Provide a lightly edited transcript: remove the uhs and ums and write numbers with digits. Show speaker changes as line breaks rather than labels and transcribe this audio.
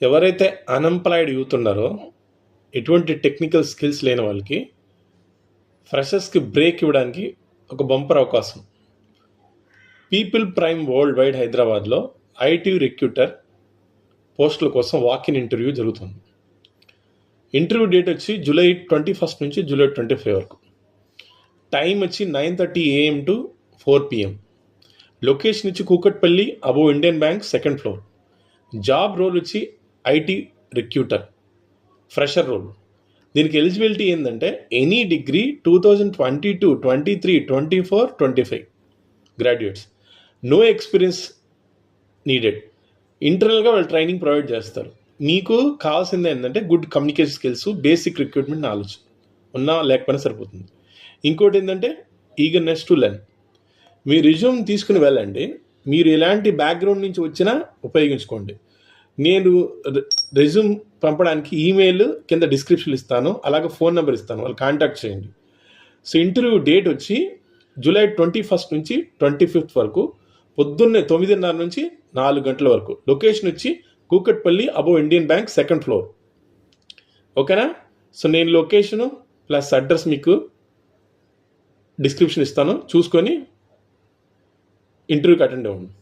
ఎవరైతే unemployed youth ఉన్నారో, ఎటువంటి టెక్నికల్ స్కిల్స్ లేని వాళ్ళకి ఫ్రెషర్స్కి బ్రేక్ ఇవ్వడానికి ఒక బంపర్ అవకాశం. పీపుల్ ప్రైమ్ వరల్డ్ వైడ్ హైదరాబాద్లో ఐటీ రిక్రూటర్ పోస్టుల కోసం వాక్-ఇన్ ఇంటర్వ్యూ జరుగుతుంది. ఇంటర్వ్యూ డేట్ వచ్చి July 21 నుంచి July 25 వరకు. టైం వచ్చి 9:30 AM to 4 PM. లొకేషన్ వచ్చి Kukatpally above Indian bank 2nd floor. Job role వచ్చి ఐటీ రిక్రూటర్ ఫ్రెషర్ రోల్. దీనికి ఎలిజిబిలిటీ ఏంటంటే any degree 2022, 23, 24, 25 graduates. No experience needed. ఇంటర్నల్గా వాళ్ళు ట్రైనింగ్ ప్రొవైడ్ చేస్తారు. మీకు కావాల్సింది ఏంటంటే good communication skills, basic recruitment knowledge ఉన్నా లేకపోయినా సరిపోతుంది. ఇంకోటి ఏంటంటే ఈగర్నెస్ టు లెర్న్. మీ రిజ్యూమ్ తీసుకుని వెళ్ళండి. మీరు ఎలాంటి బ్యాక్గ్రౌండ్ నుంచి వచ్చినా ఉపయోగించుకోండి. నేను రెజ్యూమ్ పంపడానికి ఈమెయిల్ కింద డిస్క్రిప్షన్ ఇస్తాను, అలాగే ఫోన్ నెంబర్ ఇస్తాను, వాళ్ళు కాంటాక్ట్ చేయండి. సో ఇంటర్వ్యూ డేట్ వచ్చి July 21 నుంచి 25 వరకు, పొద్దున్నే 9:30 నుంచి 4 గంటల వరకు. లొకేషన్ వచ్చి Kukatpally above Indian bank 2nd floor. ఓకేనా? సో నేను లొకేషను ప్లస్ అడ్రస్ మీకు డిస్క్రిప్షన్ ఇస్తాను, చూసుకొని ఇంటర్వ్యూకి అటెండ్ అవ్వండి.